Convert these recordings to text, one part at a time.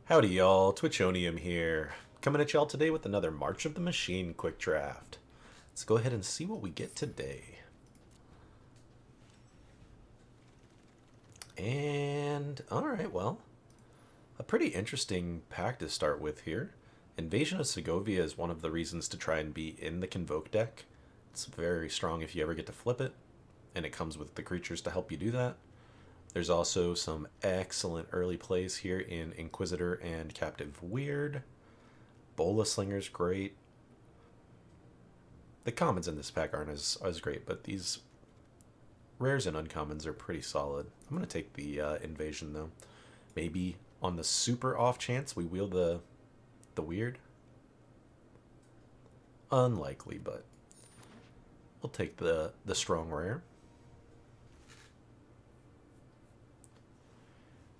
Howdy y'all, Twitchonium here, coming at y'all today with another March of the Machine quick draft. Let's go ahead and see what we get today. And, alright, well, a pretty interesting pack to start with here. Invasion of Segovia is one of the reasons to try and be in the Convoke deck. It's very strong if you ever get to flip it, and it comes with the creatures to help you do that. There's also some excellent early plays here in Inquisitor and Captive Weird. Bola Slinger's great. The commons in this pack aren't as great, but these rares and uncommons are pretty solid. I'm going to take the Invasion, though. Maybe on the super off chance we wheel the Weird. Unlikely, but we'll take the strong rare.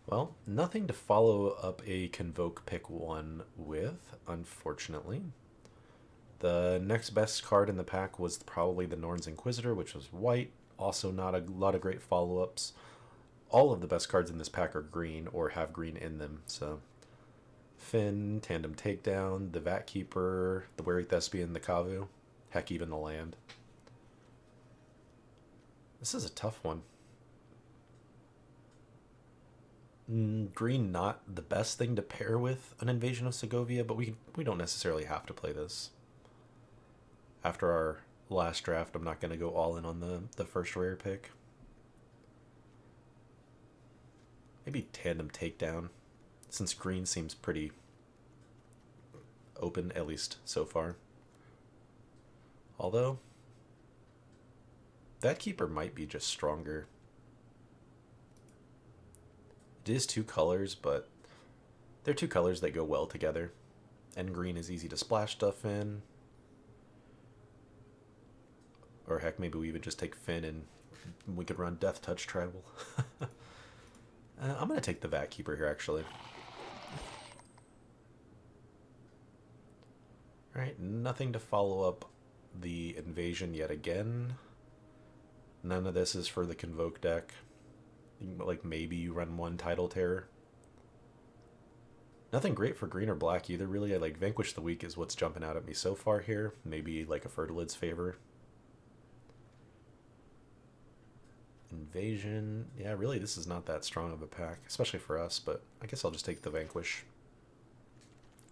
Well, nothing to follow up a Convoke pick 1 with, unfortunately. The next best card in the pack was probably the Norn's Inquisitor, which was white. Also not a lot of great follow-ups. All of the best cards in this pack are green or have green in them, so... Finn, Tandem Takedown, the Vat Keeper, the Wary Thespian, the Kavu. Heck, even the land. This is a tough one. Green not the best thing to pair with an Invasion of Segovia, but we don't necessarily have to play this. After our last draft, I'm not going to go all in on the first rare pick. Maybe Tandem Takedown, since green seems pretty open, at least so far. Although, that Keeper might be just stronger. It is two colors, but they're two colors that go well together. And green is easy to splash stuff in. Or heck, maybe we even just take Finn and we could run Death Touch Tribal. I'm going to take the Vat Keeper here, actually. Alright, nothing to follow up the Invasion yet again. None of this is for the Convoke deck. Like, maybe you run one Tidal Terror. Nothing great for green or black either, really. I like Vanquish the Weak is what's jumping out at me so far here. Maybe like a Fertilid's Favor. Invasion. Yeah, really, this is not that strong of a pack, especially for us, but I guess I'll just take the Vanquish.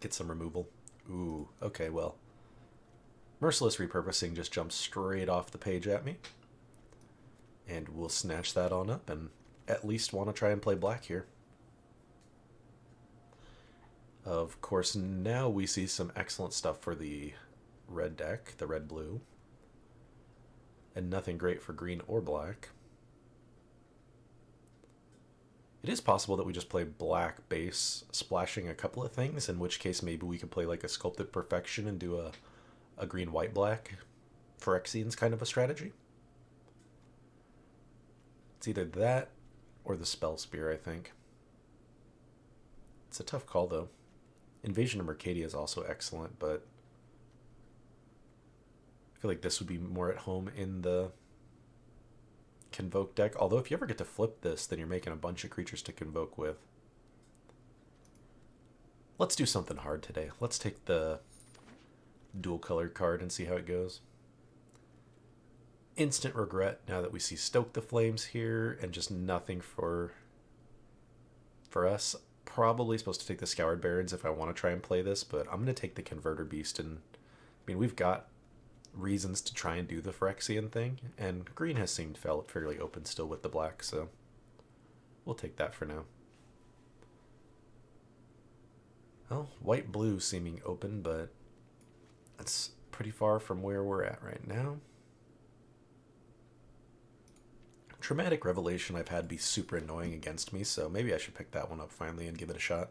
Get some removal. Ooh, okay, well. Merciless Repurposing just jumps straight off the page at me. And we'll snatch that on up and at least want to try and play black here. Of course, now we see some excellent stuff for the red deck, the red-blue. And nothing great for green or black. It is possible that we just play black base, splashing a couple of things, in which case maybe we could play like a Sculpted Perfection and do a green-white-black Phyrexians kind of a strategy. It's either that or the Spell Spear, I think. It's a tough call, though. Invasion of Mercadia is also excellent, but I feel like this would be more at home in the Convoke deck. Although if you ever get to flip this, then you're making a bunch of creatures to Convoke with. Let's do something hard today. Let's take the dual color card and see how it goes. Instant regret now that we see Stoke the Flames here and just nothing for us. Probably supposed to take the Scoured Barrens if I want to try and play this, but I'm going to take the Converter Beast. And I mean, we've got reasons to try and do the Phyrexian thing, and green has seemed fairly open still with the black, so we'll take that for now. Well, white-blue seeming open, but that's pretty far from where we're at right now. Traumatic Revelation I've had be super annoying against me, so maybe I should pick that one up finally and give it a shot.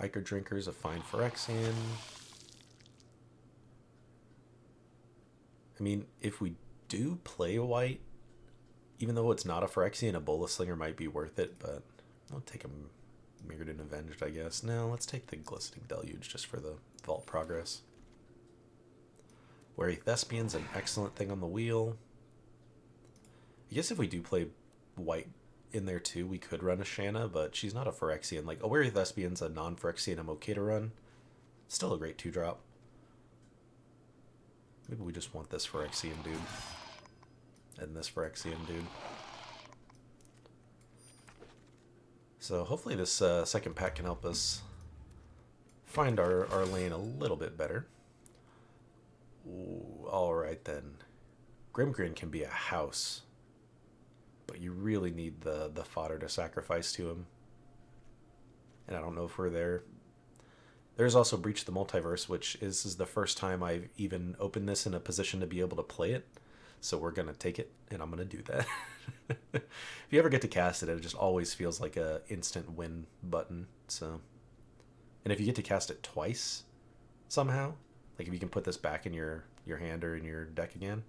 Ichor Drinker's a fine Phyrexian. I mean, if we do play white, even though it's not a Phyrexian, a Bola Slinger might be worth it, but I'll take a Mirrodin Avenged, I guess. No, let's take the Glistening Deluge just for the Vault Progress. Wary Thespian's an excellent thing on the wheel. I guess if we do play white in there too. We could run a Shanna, but she's not a Phyrexian. Like, Aware Thespian's a non-Phyrexian I'm okay to run. Still a great 2-drop. Maybe we just want this Phyrexian dude. And this Phyrexian dude. So hopefully this second pack can help us find our lane a little bit better. Alright then. Grimgrin can be a house. But you really need the fodder to sacrifice to him. And I don't know if we're there. There's also Breach the Multiverse, which is the first time I've even opened this in a position to be able to play it. So we're going to take it, and I'm going to do that. If you ever get to cast it, it just always feels like a instant win button. So, and if you get to cast it twice, somehow, like if you can put this back in your hand or in your deck again,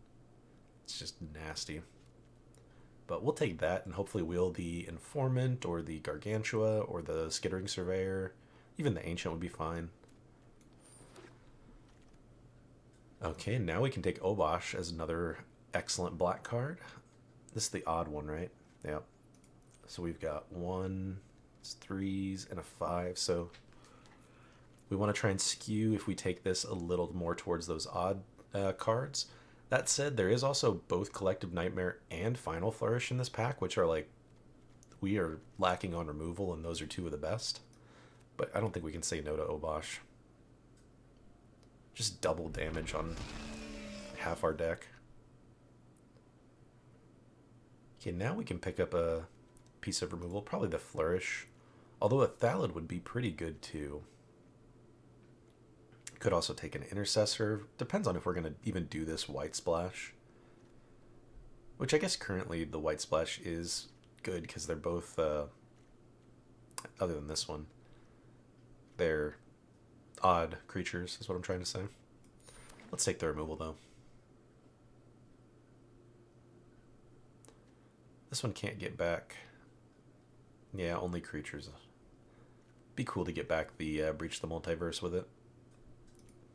it's just nasty. But we'll take that and hopefully wheel the Informant or the Gargantua or the Skittering Surveyor. Even the Ancient would be fine. Okay, now we can take Obosh as another excellent black card. This is the odd one, right? Yep. So we've got 1, 3s, and a 5. So we want to try and skew if we take this a little more towards those odd cards. That said, there is also both Collective Nightmare and Final Flourish in this pack, which are like, we are lacking on removal, and those are 2 of the best. But I don't think we can say no to Obosh. Just double damage on half our deck. Okay, now we can pick up a piece of removal, probably the Flourish. Although a Thallid would be pretty good too. Could also take an Intercessor. Depends on if we're going to even do this White Splash. Which I guess currently the White Splash is good because they're both, other than this one, they're odd creatures is what I'm trying to say. Let's take the removal though. This one can't get back. Yeah, only creatures. Be cool to get back the Breach the Multiverse with it.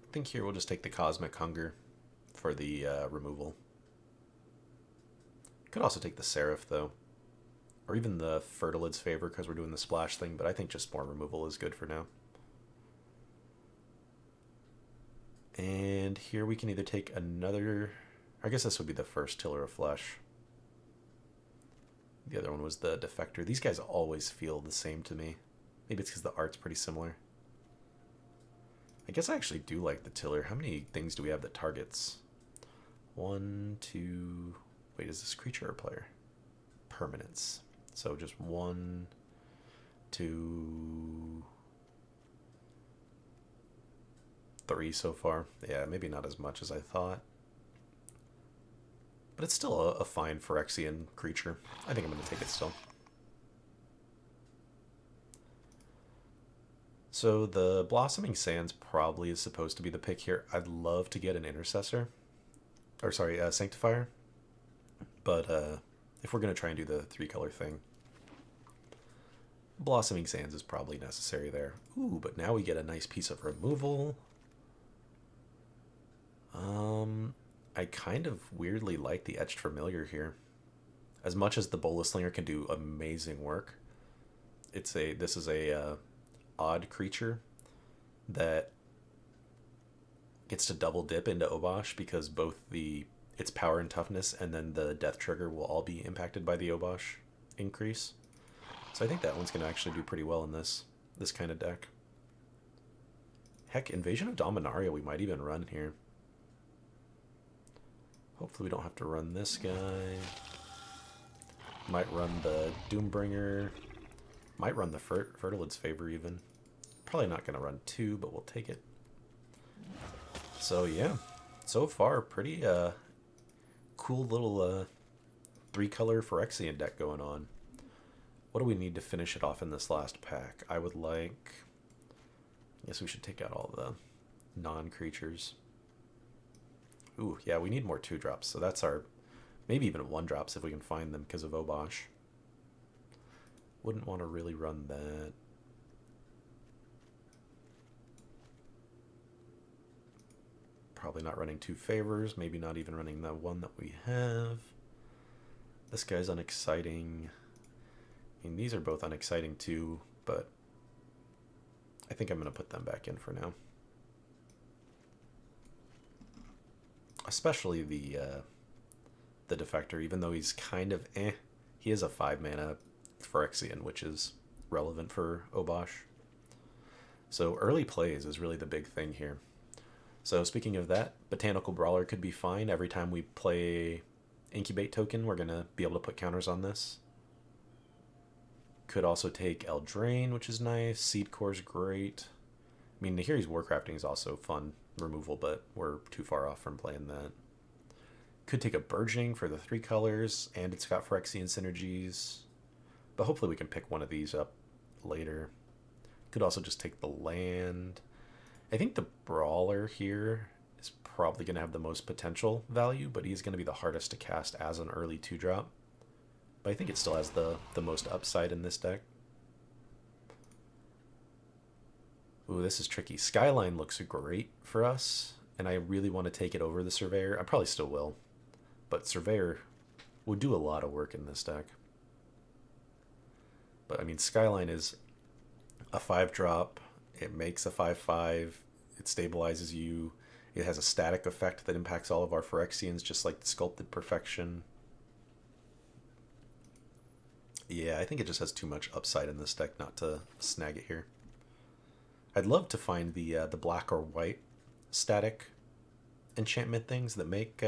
I think here we'll just take the Cosmic Hunger for the removal. Could also take the Seraph though. Or even the Fertilid's Favor because we're doing the splash thing, but I think just more removal is good for now. And here we can either take another... I guess this would be the first Tiller of Flesh. The other one was the Defector. These guys always feel the same to me. Maybe it's because the art's pretty similar. I guess I actually do like the Tiller. How many things do we have that targets? 1, 2... Wait, is this creature or player? Permanents. So just 1, 2... 3 so far. Yeah, maybe not as much as I thought. But it's still a fine Phyrexian creature. I think I'm going to take it still. So the Blossoming Sands probably is supposed to be the pick here. I'd love to get an Intercessor. Or sorry, Sanctifier. But if we're going to try and do the 3-color thing, Blossoming Sands is probably necessary there. Ooh, but now we get a nice piece of removal. I kind of weirdly like the Etched Familiar here. As much as the Bolas Slinger can do amazing work, this is a odd creature that gets to double dip into Obosh because both its power and toughness and then the death trigger will all be impacted by the Obosh increase. So I think that one's going to actually do pretty well in this kind of deck. Heck, Invasion of Dominaria we might even run here. Hopefully we don't have to run this guy. Might run the Doombringer. Might run the Fertilid's Favor even. Probably not going to run 2, but we'll take it. So yeah, so far pretty cool little 3-color Phyrexian deck going on. What do we need to finish it off in this last pack? I would like... I guess we should take out all the non-creatures. Ooh, yeah, we need more 2-drops, so that's our... Maybe even 1-drops if we can find them because of Obosh. Wouldn't want to really run that. Probably not running 2 favors, maybe not even running the one that we have. This guy's unexciting. I mean, these are both unexciting too, but I think I'm going to put them back in for now. Especially the Defector, even though he's kind of eh. He is a 5-mana Phyrexian, which is relevant for Obosh. So early plays is really the big thing here. So speaking of that, Botanical Brawler could be fine. Every time we play Incubate token, we're going to be able to put counters on this. Could also take Eldraine, which is nice. Seed Core is great. I mean, Nahiri's Warcrafting is also fun removal, but we're too far off from playing that. Could take a Burgeoning for the 3 colors, and it's got Phyrexian synergies. But hopefully we can pick one of these up later. Could also just take the land. I think the Brawler here is probably going to have the most potential value, but he's going to be the hardest to cast as an early 2-drop. But I think it still has the most upside in this deck. Ooh, this is tricky. Skyline looks great for us, and I really want to take it over the Surveyor. I probably still will, but Surveyor would do a lot of work in this deck. But, I mean, Skyline is a 5-drop. It makes a 5/5. It stabilizes you. It has a static effect that impacts all of our Phyrexians, just like the Sculpted Perfection. Yeah, I think it just has too much upside in this deck not to snag it here. I'd love to find the black or white static enchantment things that make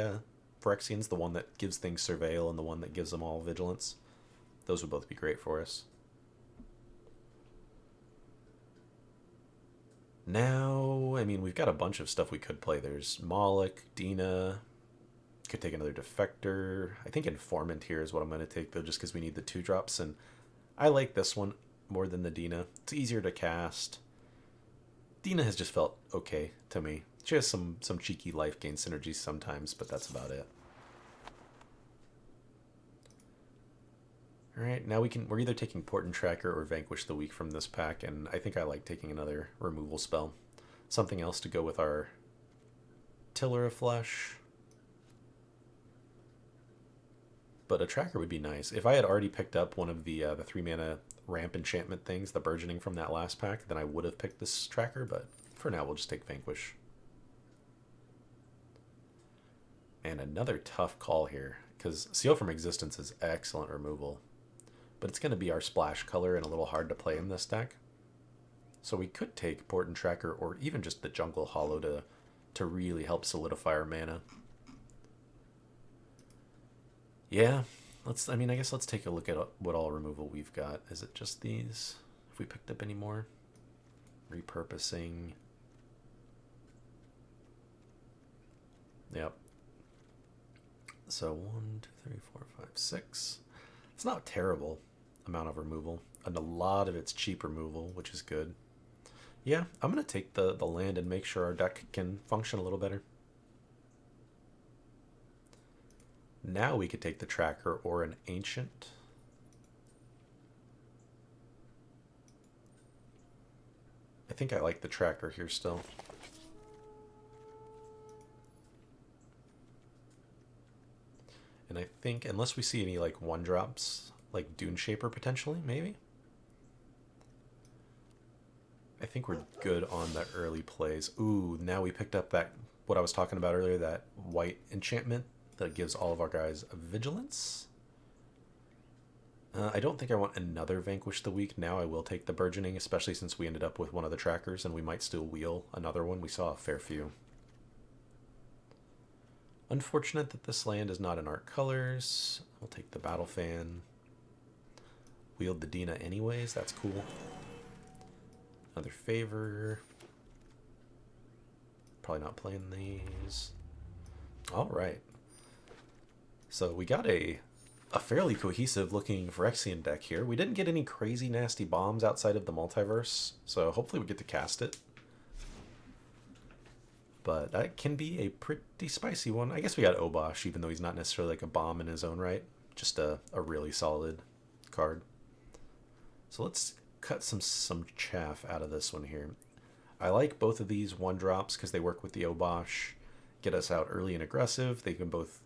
Phyrexians, the one that gives things Surveil and the one that gives them all Vigilance. Those would both be great for us. Now, I mean, we've got a bunch of stuff we could play. There's Moloch, Dina. Could take another Defector. I think Informant here is what I'm going to take, though, just because we need the 2-drops. And I like this one more than the Dina. It's easier to cast. Dina has just felt okay to me. She has some cheeky life gain synergies sometimes, but that's about it. Alright, now we're either taking Portent Tracker or Vanquish the Weak from this pack, and I think I like taking another removal spell. Something else to go with our Tiller of Flesh. But a tracker would be nice. If I had already picked up one of the 3-mana ramp enchantment things, the Burgeoning from that last pack, then I would have picked this tracker, but for now we'll just take Vanquish. And another tough call here, because Seal from Existence is excellent removal, but it's going to be our splash color and a little hard to play in this deck. So we could take Portent Tracker or even just the Jungle Hollow to really help solidify our mana. Yeah, I guess let's take a look at what all removal we've got. Is it just these? Have we picked up any more? Repurposing. Yep. So 1, 2, 3, 4, 5, 6. It's not a terrible amount of removal. And a lot of it's cheap removal, which is good. Yeah, I'm going to take the land and make sure our deck can function a little better. Now we could take the tracker or an ancient. I think I like the tracker here still. And I think, unless we see any like 1-drops, like Dune Shaper potentially, maybe? I think we're good on the early plays. Ooh, now we picked up that, what I was talking about earlier, that white enchantment that gives all of our guys a Vigilance. I don't think I want another Vanquish the Weak. Now I will take the Burgeoning, especially since we ended up with one of the trackers and we might still wheel another one. We saw a fair few. Unfortunate that this land is not in our colors. We'll take the Battle Fan. Wield the Dina anyways. That's cool. Another Favor. Probably not playing these. All right. So we got a fairly cohesive looking Phyrexian deck here. We didn't get any crazy nasty bombs outside of the multiverse, so hopefully we get to cast it. But that can be a pretty spicy one. I guess we got Obosh, even though he's not necessarily like a bomb in his own right. Just a really solid card. So let's cut some chaff out of this one here. I like both of these 1-drops because they work with the Obosh. Get us out early and aggressive. They can both...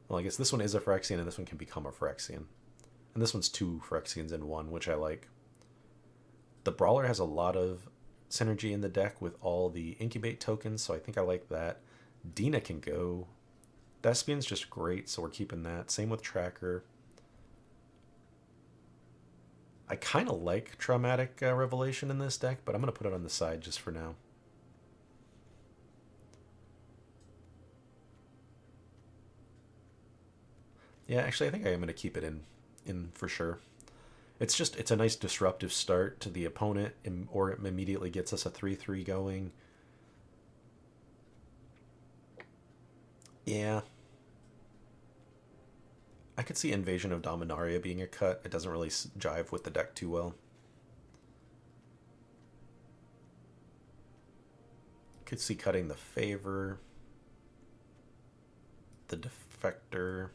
Well, I guess this one is a Phyrexian and this one can become a Phyrexian. And this one's 2 Phyrexians in 1, which I like. The Brawler has a lot of synergy in the deck with all the Incubate tokens, so I think I like that. Dina can go. Thespian's just great, so we're keeping that. Same with Tracker. I kind of like Traumatic Revelation in this deck, but I'm going to put it on the side just for now. Yeah, actually, I think I am going to keep it in for sure. It's a nice disruptive start to the opponent, or it immediately gets us a 3/3 going. Yeah. I could see Invasion of Dominaria being a cut. It doesn't really jive with the deck too well. Could see cutting the Favor, the Defector.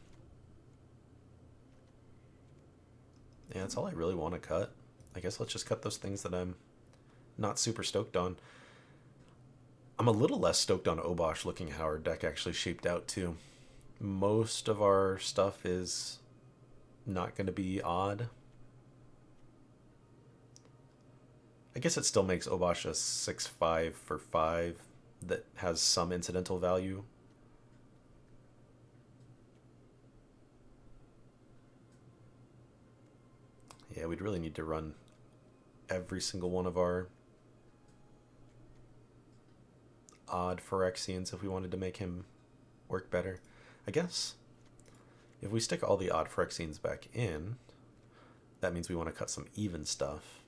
Yeah, that's all I really want to cut. I guess let's just cut those things that I'm not super stoked on. I'm a little less stoked on Obosh looking how our deck actually shaped out too. Most of our stuff is not going to be odd. I guess it still makes Obosh a 6/5 for 5 that has some incidental value. Yeah, we'd really need to run every single one of our odd Phyrexians if we wanted to make him work better. I guess if we stick all the odd Phyrexians back in, that means we want to cut some even stuff.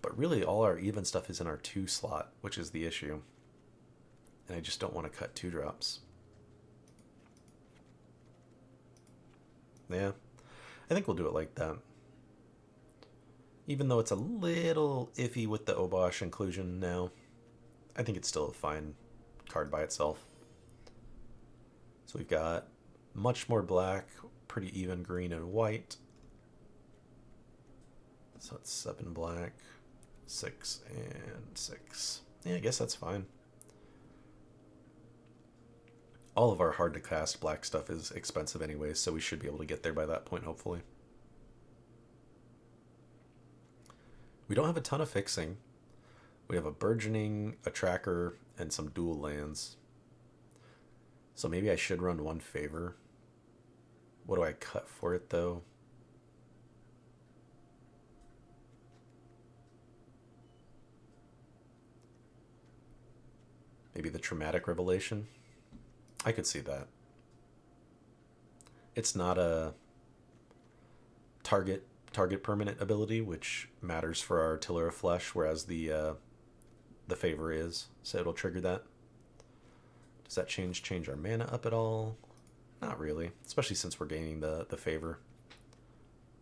But really, all our even stuff is in our 2 slot, which is the issue. And I just don't want to cut 2-drops. Yeah, I think we'll do it like that. Even though it's a little iffy with the Obosh inclusion now, I think it's still a fine card by itself. So we've got much more black, pretty even green and white. So it's 7 black, 6 and 6. Yeah, I guess that's fine. All of our hard to cast black stuff is expensive anyways, so we should be able to get there by that point, hopefully. We don't have a ton of fixing. We have a burgeoning, a tracker, and some dual lands. So maybe I should run 1 Favor. What do I cut for it, though? Maybe the Traumatic Revelation? I could see that. It's not a target permanent ability, which matters for our Tiller of Flesh, whereas the Favor is, so it'll trigger that. Does that change our mana up at all? Not really, especially since we're gaining the Favor.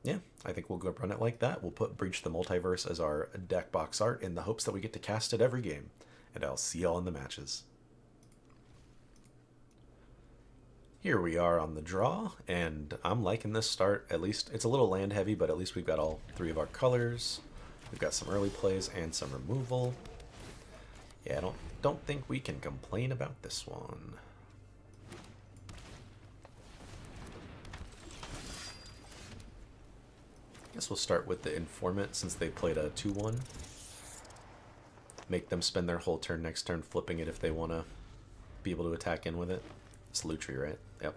Yeah, I think we'll go run it like that. We'll put Breach the Multiverse as our deck box art in the hopes that we get to cast it every game. And I'll see y'all in the matches. Here we are on the draw, and I'm liking this start. At least it's a little land heavy, but at least we've got all 3 of our colors. We've got some early plays and some removal. Yeah, I don't think we can complain about this one. Guess we'll start with the Informant since they played a 2/1. Make them spend their whole turn next turn flipping it if they want to be able to attack in with it. It's Lutri, right? Yep.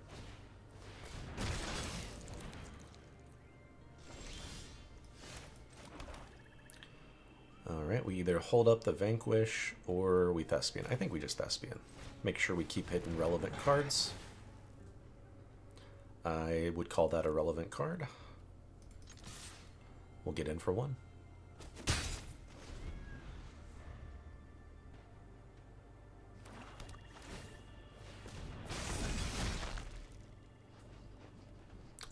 Alright, we either hold up the Vanquish or we Thespian. I think we just Thespian. Make sure we keep hitting relevant cards. I would call that a relevant card. We'll get in for 1.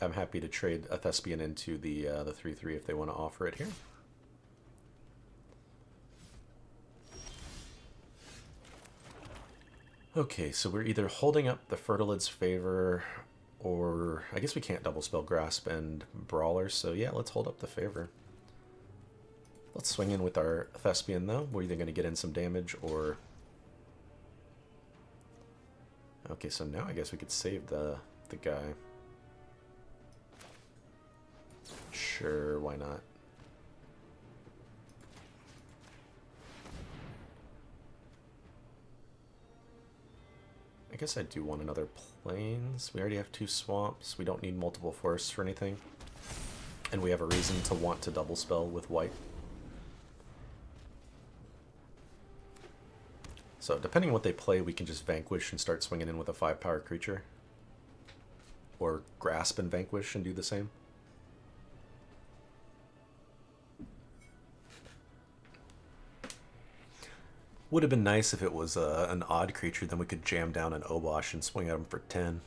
I'm happy to trade a Thespian into the 3/3 if they want to offer it here. Okay, so we're either holding up the Fertilid's Favor, or I guess we can't double spell Grasp and Brawler, so yeah, let's hold up the Favor. Let's swing in with our Thespian though. We're either going to get in some damage or... Okay, so now I guess we could save the guy. Sure, why not? I guess I do want another plains. We already have 2 swamps. We don't need multiple forests for anything. And we have a reason to want to double spell with white. So depending on what they play, we can just Vanquish and start swinging in with a 5-power creature. Or Grasp and Vanquish and do the same. Would have been nice if it was an odd creature, then we could jam down an Obosh and swing at him for 10.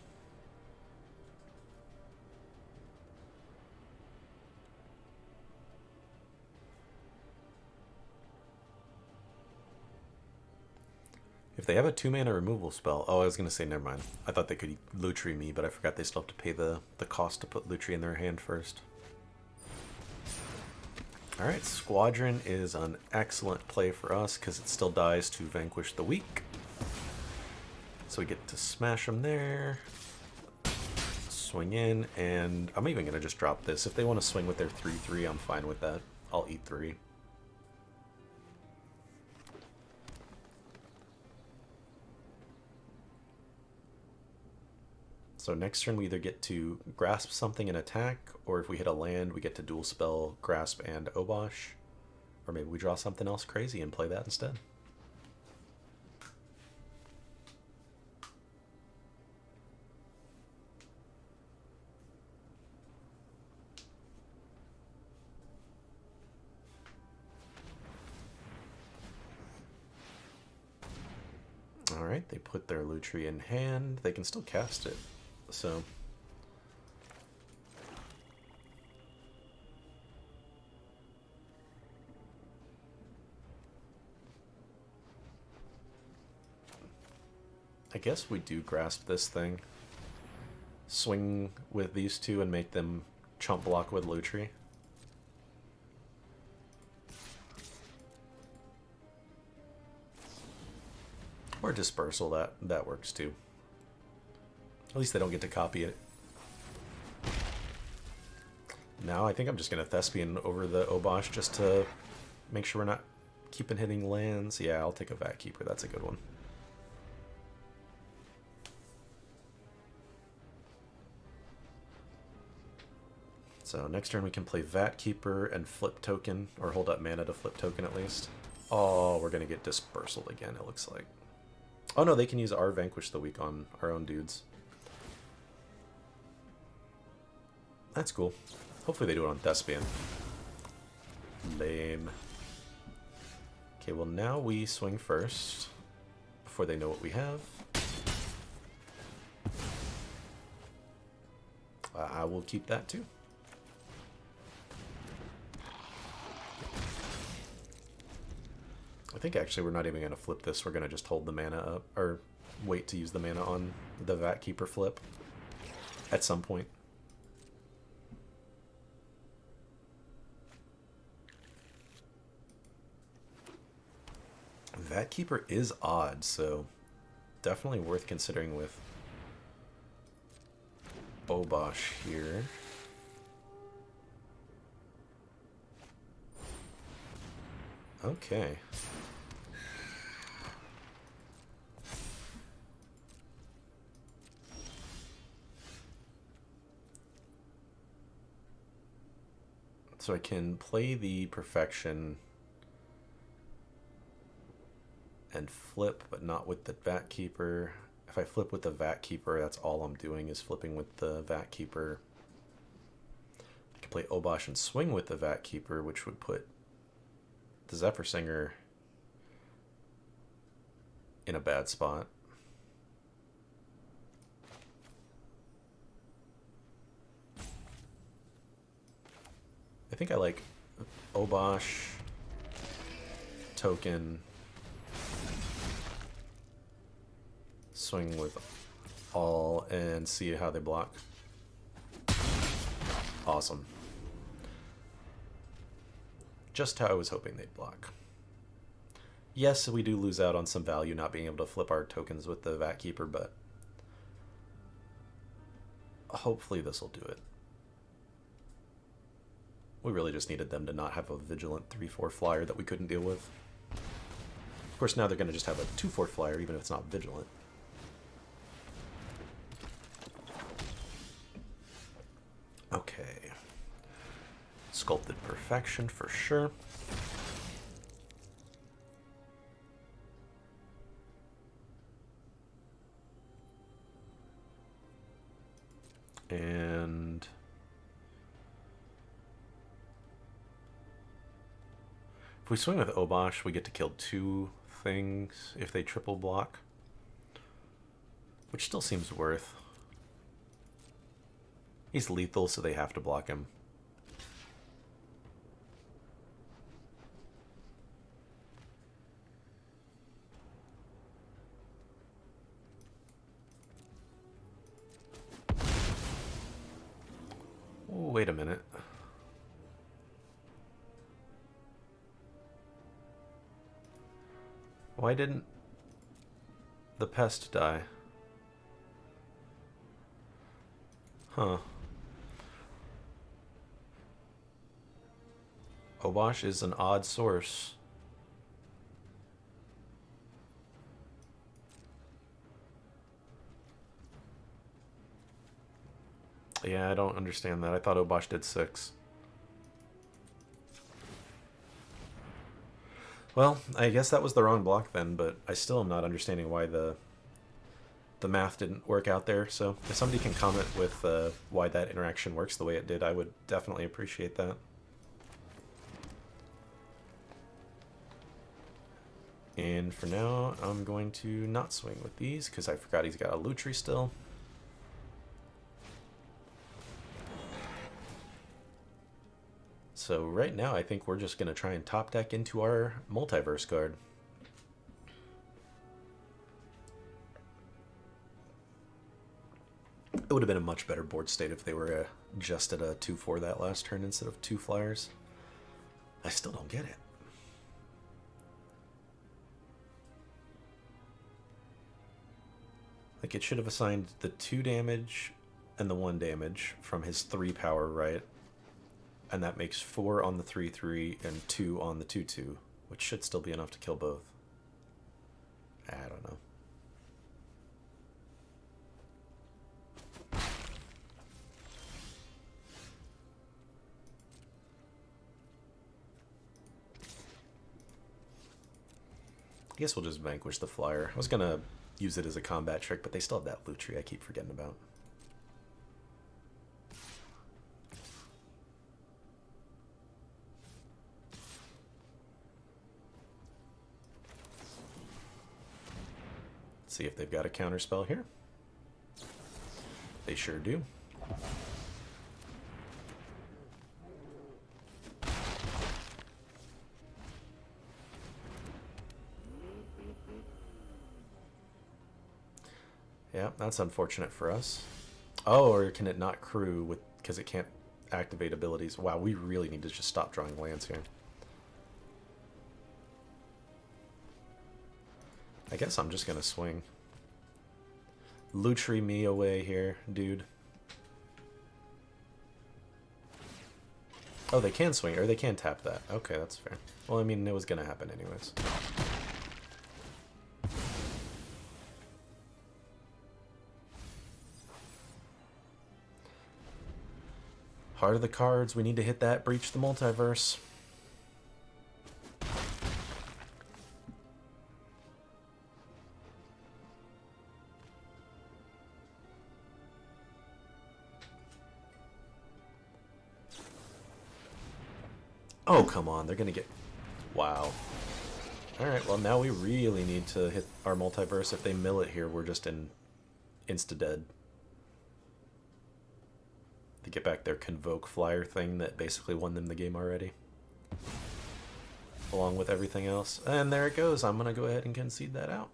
If they have a 2-mana removal spell... Oh, I was going to say, never mind. I thought they could Lutri me, but I forgot they still have to pay the cost to put Lutri in their hand first. Alright, Squadron is an excellent play for us because it still dies to Vanquish the Weak. So we get to smash them there. Swing in, and I'm even going to just drop this. If they want to swing with their 3/3, I'm fine with that. I'll eat 3. So next turn we either get to grasp something and attack, or if we hit a land, we get to dual spell grasp and Obosh. Or maybe we draw something else crazy and play that instead. Alright, they put their Lutri in hand. They can still cast it. So I guess we do grasp this thing. Swing with these two and make them chump block with Lutri. Or Dispersal, that works too. At least they don't get to copy it. Now I think I'm just going to Thespian over the Obosh just to make sure we're not keeping hitting lands. Yeah, I'll take a Vat Keeper. That's a good one. So next turn we can play Vat Keeper and flip token, or hold up mana to flip token at least. Oh, we're going to get Dispersal again, it looks like. Oh no, they can use our Vanquish the Weak on our own dudes. That's cool. Hopefully they do it on Thespian. Lame. Okay, well now we swing first, before they know what we have. I will keep that too. I think actually we're not even going to flip this, we're going to just hold the mana up, or wait to use the mana on the Vat Keeper flip at some point. Vat Keeper is odd, so definitely worth considering with Obosh here. Okay. So I can play the Perfection and flip, but not with the Vat Keeper. If I flip with the Vat Keeper, that's all I'm doing is flipping with the Vat Keeper. I can play Obosh and swing with the Vat Keeper, which would put the Zephyr Singer in a bad spot. I think I like Obosh, token, swing with all, and see how they block. Awesome. Just how I was hoping they'd block. Yes, we do lose out on some value not being able to flip our tokens with the Vat Keeper, but hopefully this will do it. We really just needed them to not have a vigilant 3/4 flyer that we couldn't deal with. Of course, now they're going to just have a 2/4 flyer, even if it's not vigilant. Okay. Sculpted Perfection for sure. And if we swing with Obosh, we get to kill 2 things if they triple block, which still seems worth. He's lethal, so they have to block him. Oh, wait a minute. Why didn't the pest die? Huh. Obosh is an odd source. Yeah, I don't understand that. I thought Obosh did 6. Well, I guess that was the wrong block then, but I still am not understanding why the math didn't work out there. So if somebody can comment with why that interaction works the way it did, I would definitely appreciate that. And for now, I'm going to not swing with these because I forgot he's got a Lutri still. So right now, I think we're just going to try and top deck into our multiverse card. It would have been a much better board state if they were just at a 2/4 that last turn instead of 2 flyers. I still don't get it. Like, it should have assigned the 2 damage and the 1 damage from his 3 power, right? And that makes 4 on the 3/3 and 2 on the 2/2, which should still be enough to kill both. I don't know. I guess we'll just vanquish the flyer. I was gonna use it as a combat trick, but they still have that Lutri I keep forgetting about. Let's see if they've got a counterspell here. They sure do. Yeah, that's unfortunate for us. Oh, or can it not crew with because it can't activate abilities? Wow, we really need to just stop drawing lands here. I guess I'm just gonna swing. Lutri me away here, dude. Oh, they can swing, or they can tap that. Okay, that's fair. Well, I mean, it was gonna happen anyways. Heart of the cards, we need to hit that, breach the multiverse. Oh, come on, they're gonna get... Wow. Alright, well now we really need to hit our multiverse. If they mill it here, we're just in insta-dead. To get back their Convoke flyer thing that basically won them the game already. Along with everything else. And there it goes. I'm going to go ahead and concede that out.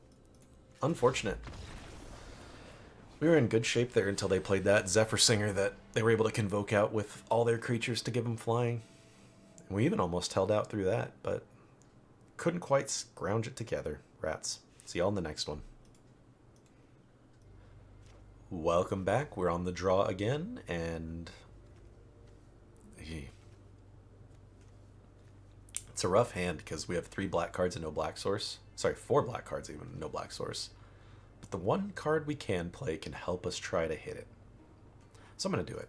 Unfortunate. We were in good shape there until they played that Zephyr Singer that they were able to convoke out with all their creatures to give them flying. And we even almost held out through that, but couldn't quite scrounge it together. Rats. See y'all in the next one. Welcome back. We're on the draw again, and It's a rough hand because we have 3 black cards and no black source. Sorry, 4 black cards even, no black source. But the one card we can play can help us try to hit it. So I'm going to do it.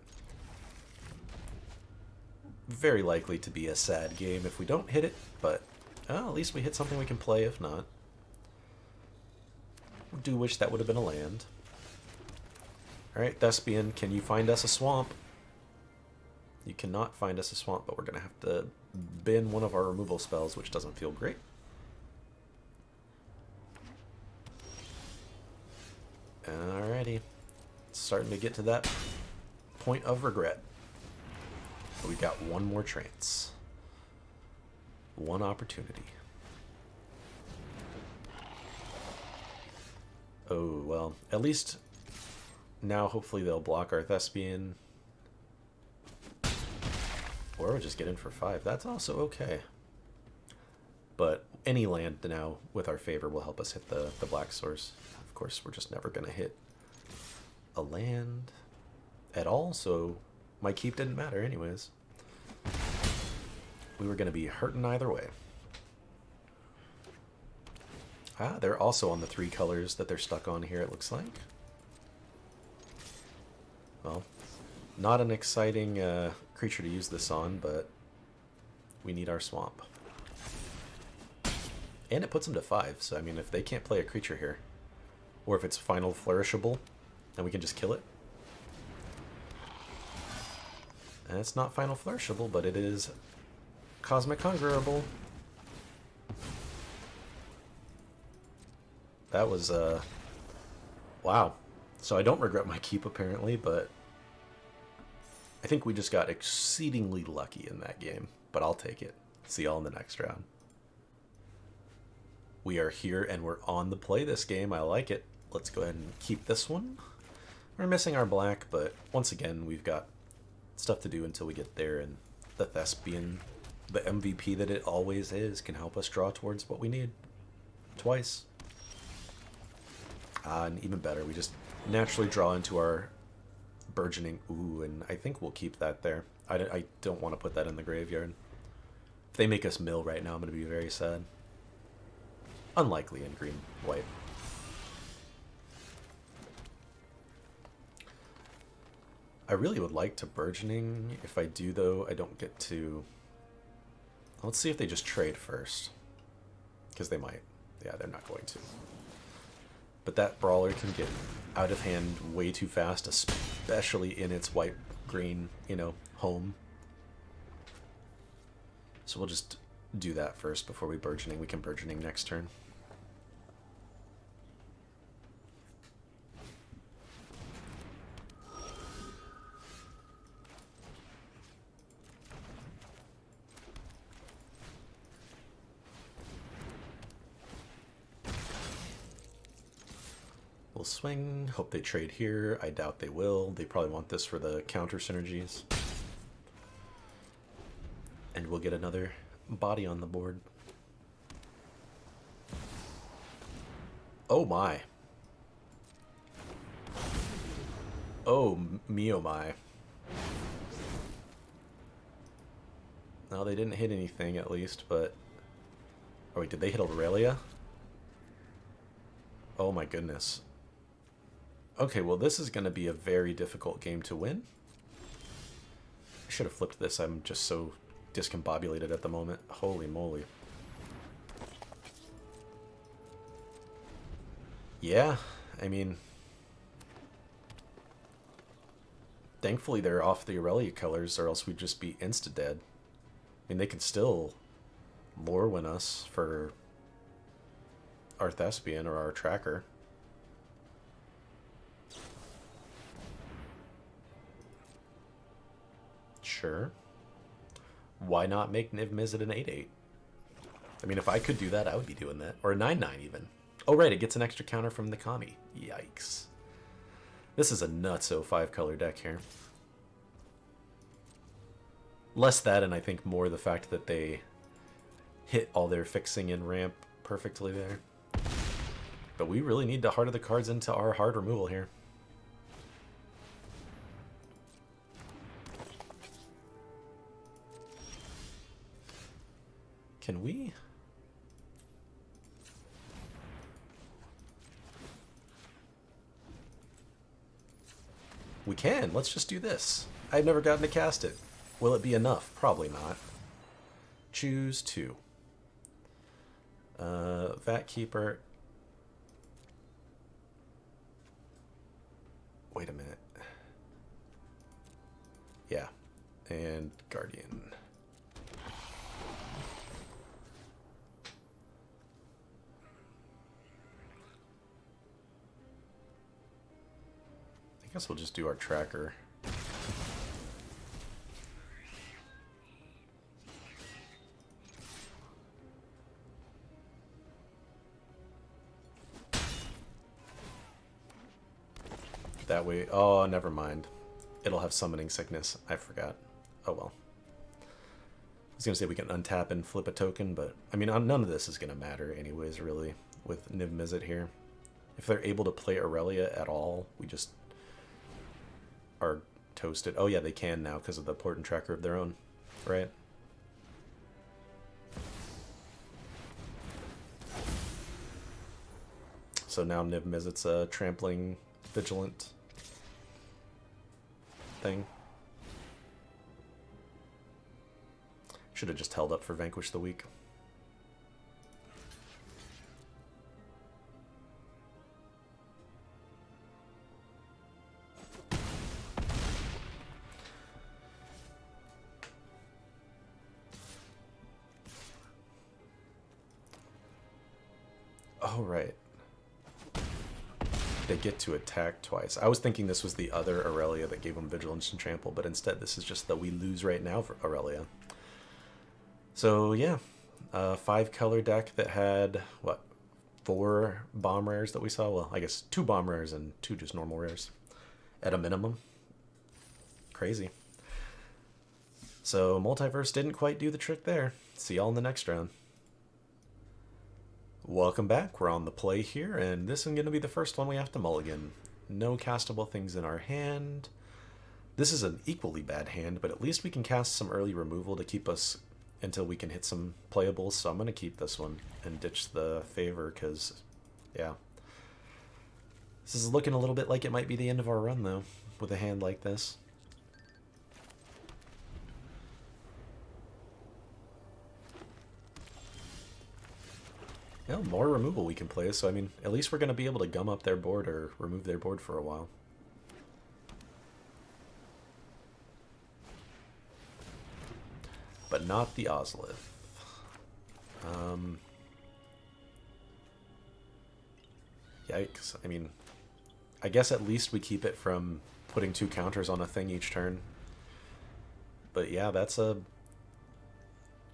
Very likely to be a sad game if we don't hit it, but at least we hit something we can play if not. I do wish that would have been a land. Alright, Thespian, can you find us a swamp? You cannot find us a swamp, but we're going to have to bin one of our removal spells, which doesn't feel great. Alrighty. It's starting to get to that point of regret. But we got one more chance. One opportunity. Oh, well, at least now hopefully they'll block our Thespian. Or we'll just get in for 5. That's also okay. But any land now with our favor will help us hit the black source. Of course, we're just never going to hit a land at all, so my keep didn't matter anyways. We were going to be hurting either way. Ah, they're also on the 3 colors that they're stuck on here, it looks like. Well, not an exciting creature to use this on, but we need our swamp. And it puts them to 5, so I mean, if they can't play a creature here, or if it's final flourishable, then we can just kill it. And it's not final flourishable, but it is cosmic conjurable. That was, wow. So I don't regret my keep, apparently, but I think we just got exceedingly lucky in that game. But I'll take it. See y'all in the next round. We are here, and we're on the play this game. I like it. Let's go ahead and keep this one. We're missing our black, but once again, we've got stuff to do until we get there, and the Thespian, the MVP that it always is, can help us draw towards what we need. Twice. And even better, we just naturally draw into our burgeoning. Ooh, and I think we'll keep that there. I don't want to put that in the graveyard. If they make us mill right now, I'm going to be very sad. Unlikely in green-white. I really would like to burgeoning. If I do, though, I don't get to... Let's see if they just trade first. Because they might. Yeah, they're not going to. But that brawler can get out of hand way too fast, especially in its white-green, you know, home. So we'll just do that first before we burgeoning. We can burgeoning next turn. We'll swing, hope they trade here. I doubt they will. They probably want this for the counter synergies. And we'll get another body on the board. Oh my. Oh, me oh my. No, they didn't hit anything at least, but... Oh wait, did they hit Aurelia? Oh my goodness. Okay, well this is going to be a very difficult game to win. I should have flipped this, I'm just so discombobulated at the moment. Holy moly. Yeah, I mean... Thankfully they're off the Aurelia colors, or else we'd just be insta-dead. I mean, they could still lore win us for our Thespian or our tracker. Sure. Why not make Niv Mizzet an 8/8? I mean, if I could do that, I would be doing that. Or a 9/9 even. Oh, right, it gets an extra counter from the Kami. Yikes. This is a nutso 5-color deck here. Less that, and I think more the fact that they hit all their fixing and ramp perfectly there. But we really need the heart of the cards into our hard removal here. Can we? We can. Let's just do this. I've never gotten to cast it. Will it be enough? Probably not. Choose 2. Vat Keeper. Wait a minute. Yeah. And Guardian. I guess we'll just do our tracker. That way. Oh, never mind. It'll have summoning sickness. I forgot. Oh well. I was gonna say we can untap and flip a token, but I mean, none of this is gonna matter anyways, really, with Niv Mizzet here. If they're able to play Aurelia at all, we just are toasted. Oh yeah, they can now because of the port and tracker of their own, right? So now Niv Mizzet's a trampling vigilant thing. Should have just held up for Vanquish the Weak. Oh, right. They get to attack twice. I was thinking this was the other Aurelia that gave them Vigilance and Trample, but instead this is just the we lose right now for Aurelia. So yeah, 5-color deck that had, what, 4 bomb rares that we saw? Well, I guess 2 bomb rares and 2 just normal rares at a minimum. Crazy. So Multiverse didn't quite do the trick there. See y'all in the next round. Welcome back. We're on the play here, and this is going to be the first one we have to mulligan. No castable things in our hand. This is an equally bad hand, but at least we can cast some early removal to keep us until we can hit some playables, so I'm going to keep this one and ditch the favor, because, yeah. This is looking a little bit like it might be the end of our run, though, with a hand like this. Yeah, more removal we can play, so I mean, at least we're going to be able to gum up their board or remove their board for a while. But not the Ozlith. Yikes. I mean, I guess at least we keep it from putting 2 counters on a thing each turn. But yeah, that's a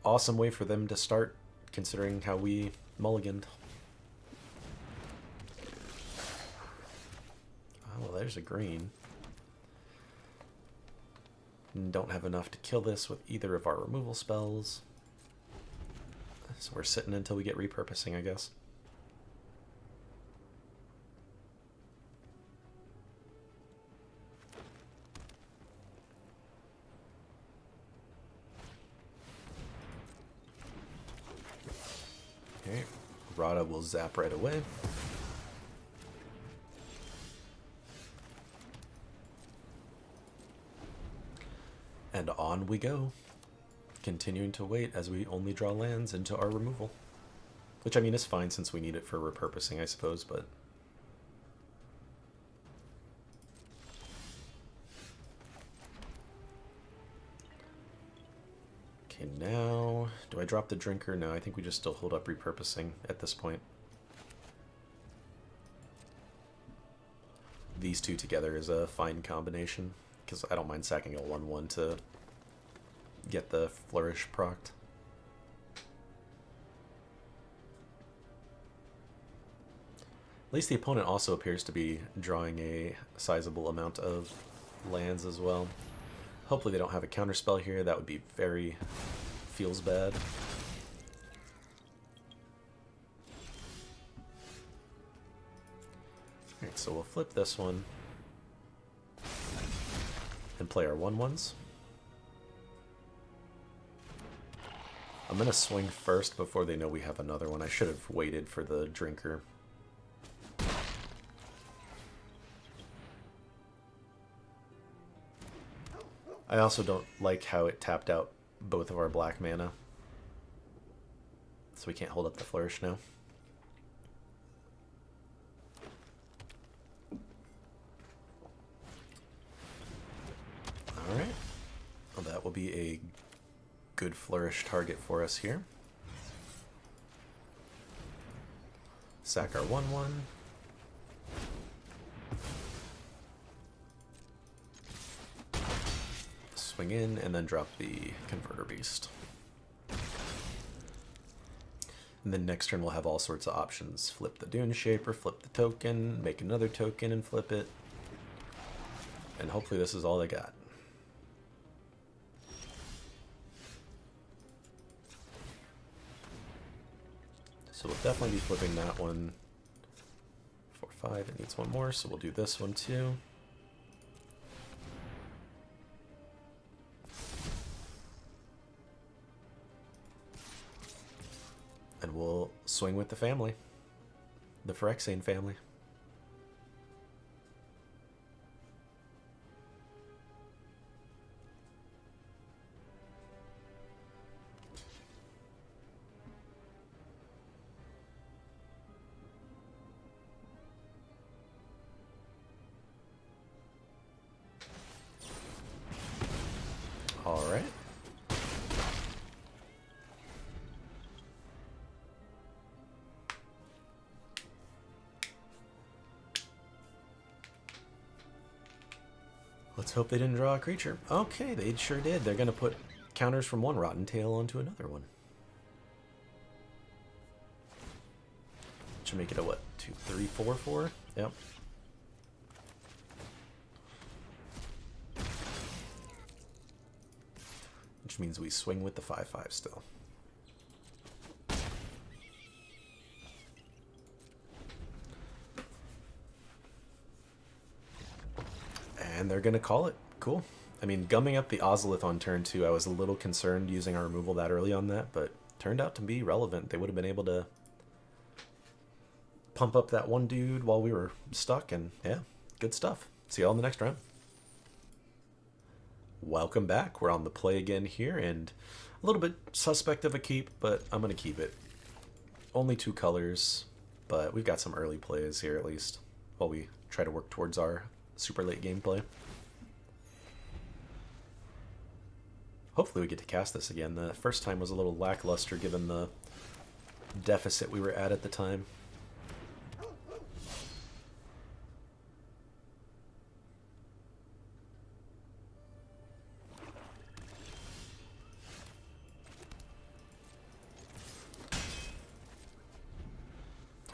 awesome way for them to start, considering how we mulliganed. Oh, well, there's a green. Don't have enough to kill this with either of our removal spells. So we're sitting until we get repurposing, I guess. Okay, Rada will zap right away. And on we go, continuing to wait as we only draw lands into our removal. Which, I mean, is fine since we need it for repurposing, I suppose, but... Okay, now... Do I drop the drinker? No, I think we just still hold up repurposing at this point. These two together is a fine combination, because I don't mind sacking a 1/1 to get the flourish procced. At least the opponent also appears to be drawing a sizable amount of lands as well. Hopefully they don't have a counterspell here. That would be very... feels bad. Alright, so we'll flip this one. And play our 1/1s. I'm going to swing first before they know we have another one. I should have waited for the drinker. I also don't like how it tapped out both of our black mana. So we can't hold up the flourish now. Alright. Well, that will be a good flourish target for us here. Sack our 1/1. Swing in and then drop the Converter Beast. And then next turn we'll have all sorts of options. Flip the Dune Shaper, flip the token, make another token and flip it. And hopefully this is all they got. So we'll definitely be flipping that one. 4/5, it needs one more, so we'll do this one too. And we'll swing with the family. The Phyrexian family. All right. Let's hope they didn't draw a creature. Okay, they sure did. They're going to put counters from one Rotten Tail onto another one. Should make it a what? 2, 3, 4, 4? Yep. Which means we swing with the 5/5 still. And they're going to call it. Cool. I mean, gumming up the Ozolith on turn 2, I was a little concerned using our removal that early on that, but turned out to be relevant. They would have been able to pump up that one dude while we were stuck, and yeah, good stuff. See y'all in the next round. Welcome back. We're on the play again here, and a little bit suspect of a keep, but I'm going to keep it. Only 2 colors, but we've got some early plays here at least, while we try to work towards our super late gameplay. Hopefully we get to cast this again. The first time was a little lackluster given the deficit we were at the time.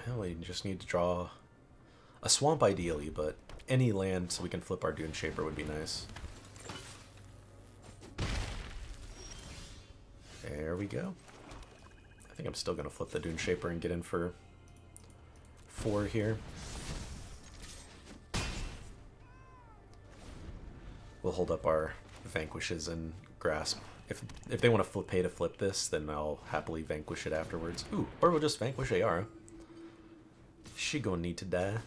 Well, we just need to draw a swamp ideally, but any land so we can flip our Dune Shaper would be nice. There we go. I think I'm still going to flip the Dune Shaper and get in for 4 here. We'll hold up our Vanquishes and Grasp. If they want to pay to flip this, then I'll happily Vanquish it afterwards. Ooh, or we'll just Vanquish Ayara. She gonna need to die.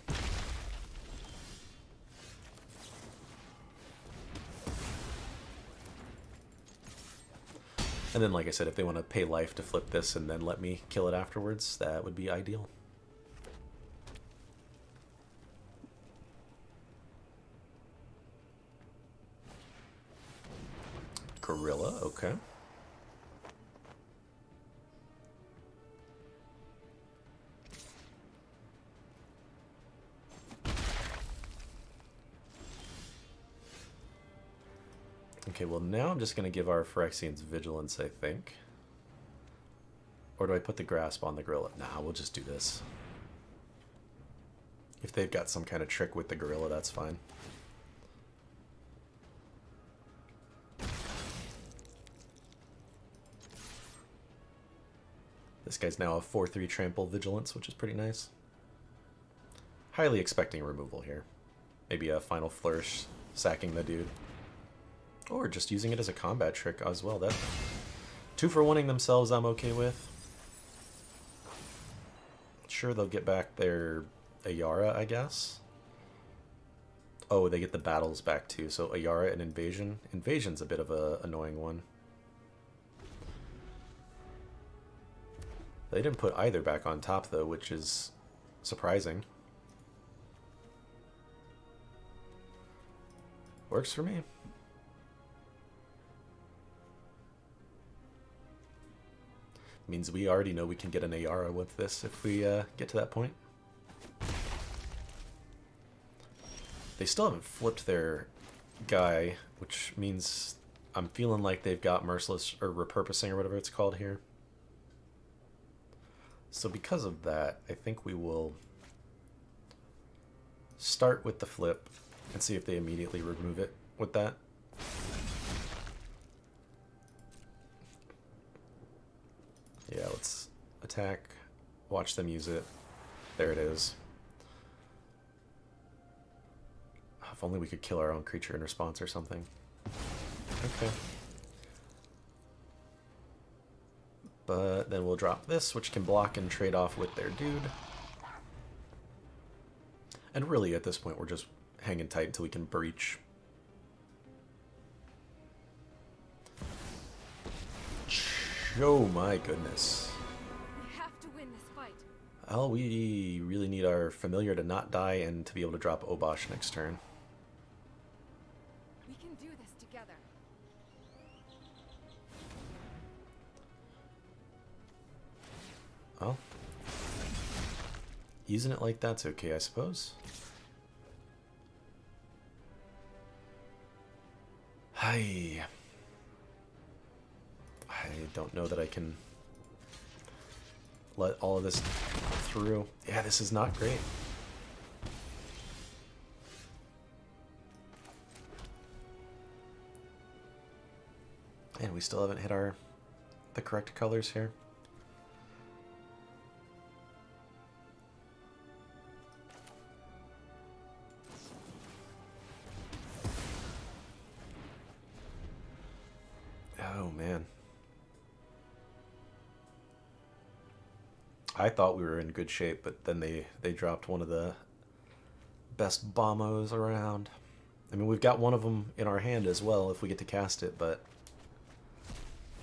And then, like I said, if they want to pay life to flip this and then let me kill it afterwards, that would be ideal. Gorilla, okay. Okay, well now I'm just going to give our Phyrexians Vigilance, I think. Or do I put the Grasp on the Gorilla? Nah, we'll just do this. If they've got some kind of trick with the Gorilla, that's fine. This guy's now a 4/3 Trample Vigilance, which is pretty nice. Highly expecting removal here. Maybe a Final Flourish sacking the dude. Or just using it as a combat trick as well. 2 for 1ing themselves I'm okay with. Sure, they'll get back their Ayara, I guess. Oh, they get the battles back too, so Ayara and Invasion. Invasion's a bit of a annoying one. They didn't put either back on top though, which is surprising. Works for me. Means we already know we can get an Ayara with this if we get to that point. They still haven't flipped their guy, which means I'm feeling like they've got Merciless or Repurposing or whatever it's called here. So because of that, I think we will start with the flip and see if they immediately remove it with that. Yeah, let's attack, watch them use it. There it is. If only we could kill our own creature in response or something. Okay. But then we'll drop this, which can block and trade off with their dude. And really, at this point, we're just hanging tight until we can breach. Oh my goodness. We have to win this fight. Well, we really need our familiar to not die and to be able to drop Obosh next turn. We can do this together. Well, using it like that's okay, I suppose. Hi. I don't know that I can let all of this through. Yeah, this is not great. And we still haven't hit the correct colors here. Oh man. I thought we were in good shape, but then they dropped one of the best bombos around. I mean, we've got one of them in our hand as well if we get to cast it, but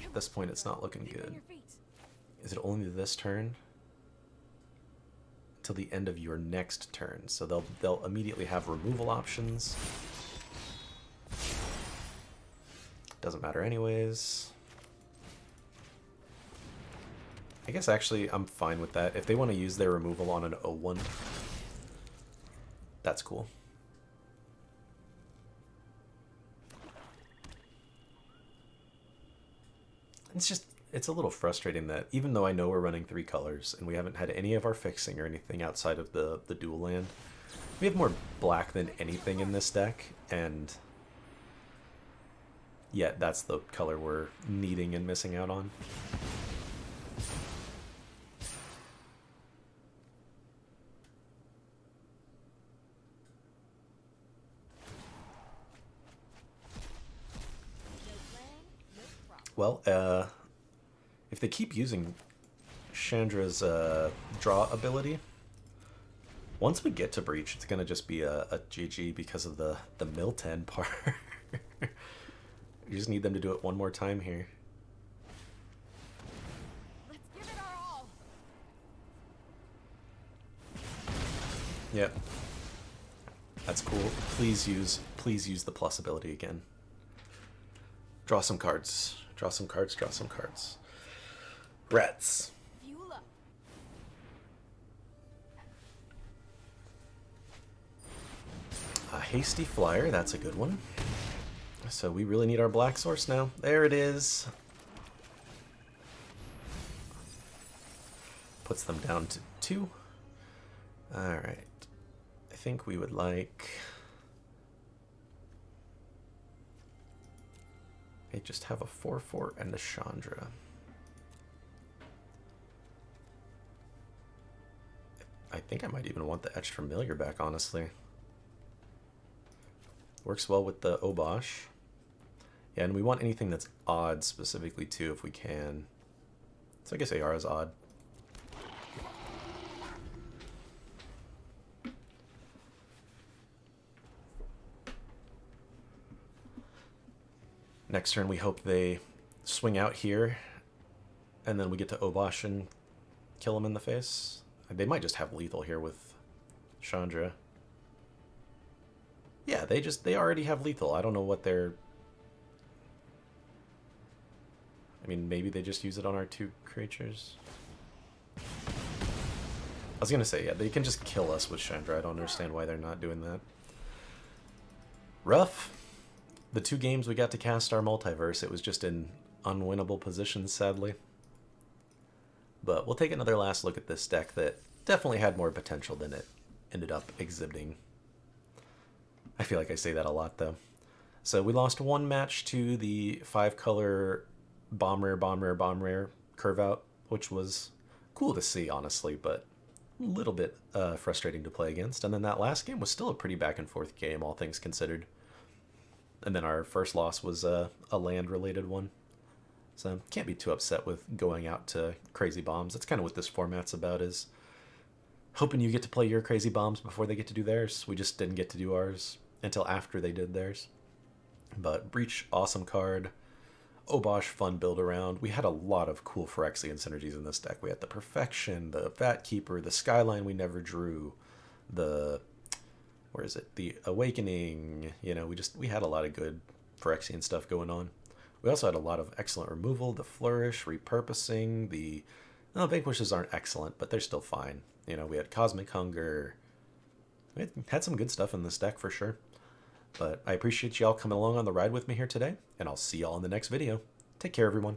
at this point it's not looking good. Is it only this turn? Until the end of your next turn. So they'll immediately have removal options. Doesn't matter anyways. I guess actually I'm fine with that. If they want to use their removal on an 0-1, that's cool. It's a little frustrating that even though I know we're running 3 colors and we haven't had any of our fixing or anything outside of the dual land, we have more black than anything in this deck, and yet that's the color we're needing and missing out on. Well, if they keep using Chandra's draw ability, once we get to Breach, it's going to just be a GG because of the Milten part. You just need them to do it one more time here. Let's give it our all. Yep. That's cool. Please use the plus ability again. Draw some cards. Draw some cards, draw some cards. Rats. Fuel up. A hasty flyer, that's a good one. So we really need our black source now. There it is. Puts them down to 2. Alright. I think we would like... I just have a 4/4 and a Chandra. I think I might even want the Etched Familiar back, honestly. Works well with the Obosh. Yeah, and we want anything that's odd specifically too if we can. So I guess AR is odd. Next turn we hope they swing out here, and then we get to Obosh and kill him in the face. They might just have lethal here with Chandra. Yeah, they already have lethal. I don't know what they're... I mean, maybe they just use it on our 2 creatures. I was gonna say, yeah, they can just kill us with Chandra. I don't understand why they're not doing that. Rough. The 2 games we got to cast our multiverse, it was just in unwinnable positions, sadly. But we'll take another last look at this deck that definitely had more potential than it ended up exhibiting. I feel like I say that a lot, though. So we lost 1 match to the 5-color bomb rare curve out, which was cool to see, honestly, but a little bit frustrating to play against. And then that last game was still a pretty back and forth game, all things considered. And then our first loss was a land-related one. So can't be too upset with going out to crazy bombs. That's kind of what this format's about, is hoping you get to play your crazy bombs before they get to do theirs. We just didn't get to do ours until after they did theirs. But Breach, awesome card. Obosh, fun build around. We had a lot of cool Phyrexian synergies in this deck. We had the Perfection, the Vat Keeper, the Skyline we never drew, the... where is it? The Awakening. You know, we had a lot of good Phyrexian stuff going on. We also had a lot of excellent removal, the Flourish, repurposing, the... No, Vanquishes aren't excellent, but they're still fine. You know, we had Cosmic Hunger. We had some good stuff in this deck for sure. But I appreciate y'all coming along on the ride with me here today, and I'll see y'all in the next video. Take care, everyone.